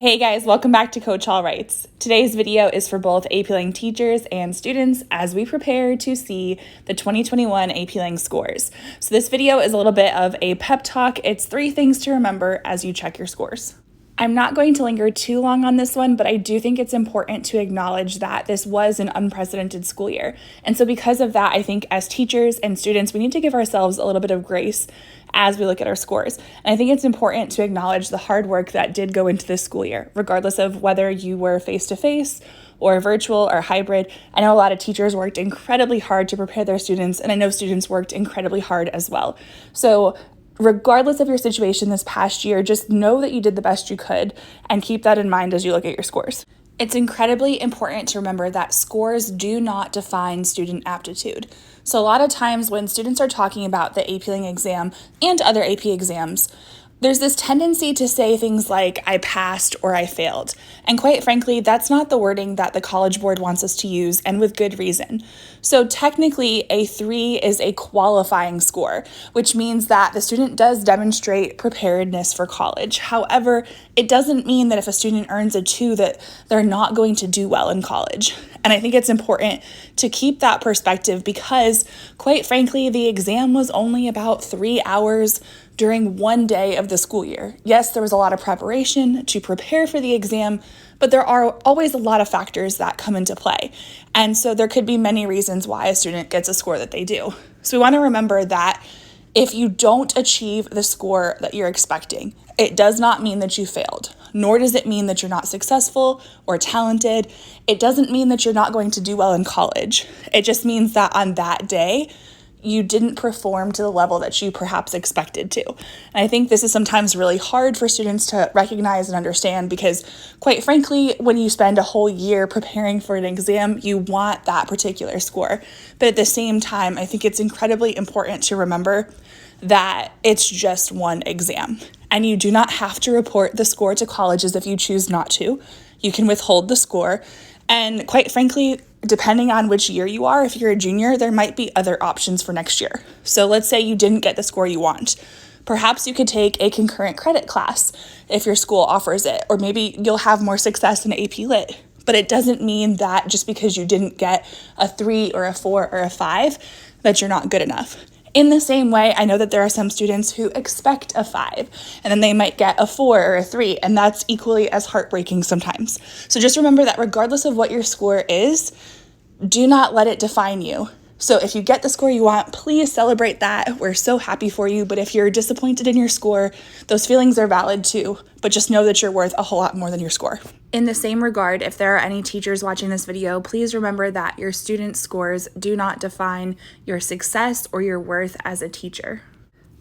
Hey guys, welcome back to Coach All Writes. Today's video is for both AP Lang teachers and students as we prepare to see the 2021 AP Lang scores. So this video is a little bit of a pep talk. It's 3 things to remember as you check your scores. I'm not going to linger too long on this one, but I do think it's important to acknowledge that this was an unprecedented school year. And so because of that, I think as teachers and students, we need to give ourselves a little bit of grace as we look at our scores. And I think it's important to acknowledge the hard work that did go into this school year, regardless of whether you were face-to-face or virtual or hybrid. I know a lot of teachers worked incredibly hard to prepare their students, and I know students worked incredibly hard as well. So regardless of your situation this past year, just know that you did the best you could and keep that in mind as you look at your scores. It's incredibly important to remember that scores do not define student aptitude. So a lot of times when students are talking about the AP Lang exam and other AP exams, there's this tendency to say things like, I passed or I failed. And quite frankly, that's not the wording that the College Board wants us to use, and with good reason. So technically, a 3 is a qualifying score, which means that the student does demonstrate preparedness for college. However, it doesn't mean that if a student earns a 2 that they're not going to do well in college. And I think it's important to keep that perspective because, quite frankly, the exam was only about 3 hours during one day of the school year. Yes, there was a lot of preparation to prepare for the exam, but there are always a lot of factors that come into play. And so there could be many reasons why a student gets a score that they do. So we want to remember that if you don't achieve the score that you're expecting, it does not mean that you failed, nor does it mean that you're not successful or talented. It doesn't mean that you're not going to do well in college. It just means that on that day, you didn't perform to the level that you perhaps expected to. And I think this is sometimes really hard for students to recognize and understand because, quite frankly, when you spend a whole year preparing for an exam, you want that particular score. But at the same time, I think it's incredibly important to remember that it's just one exam. And you do not have to report the score to colleges if you choose not to. You can withhold the score. And quite frankly, depending on which year you are, if you're a junior, there might be other options for next year. So let's say you didn't get the score you want. Perhaps you could take a concurrent credit class if your school offers it, or maybe you'll have more success in AP Lit. But it doesn't mean that just because you didn't get a 3 or a 4 or a 5, that you're not good enough. In the same way, I know that there are some students who expect a 5, and then they might get a 4 or a 3, and that's equally as heartbreaking sometimes. So just remember that regardless of what your score is, do not let it define you. So if you get the score you want, please celebrate that. We're so happy for you. But if you're disappointed in your score, those feelings are valid too. But just know that you're worth a whole lot more than your score. In the same regard, if there are any teachers watching this video, please remember that your student scores do not define your success or your worth as a teacher.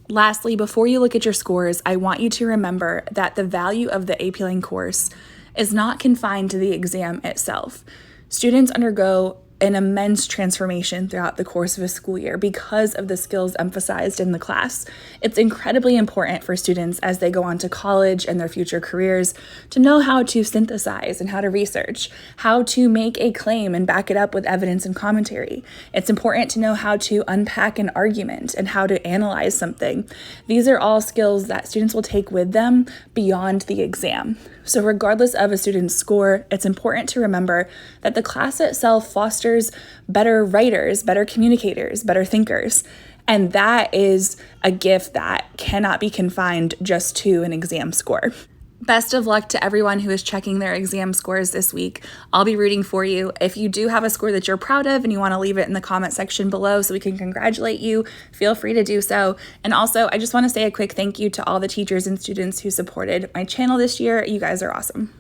Lastly, before you look at your scores, I want you to remember that the value of the AP Lang course is not confined to the exam itself. Students undergo an immense transformation throughout the course of a school year because of the skills emphasized in the class. It's incredibly important for students as they go on to college and their future careers to know how to synthesize and how to research, how to make a claim and back it up with evidence and commentary. It's important to know how to unpack an argument and how to analyze something. These are all skills that students will take with them beyond the exam. So regardless of a student's score, it's important to remember that the class itself fosters better writers, better communicators, better thinkers. And that is a gift that cannot be confined just to an exam score. Best of luck to everyone who is checking their exam scores this week. I'll be rooting for you. If you do have a score that you're proud of and you want to leave it in the comment section below so we can congratulate you, feel free to do so. And also, I just want to say a quick thank you to all the teachers and students who supported my channel this year. You guys are awesome.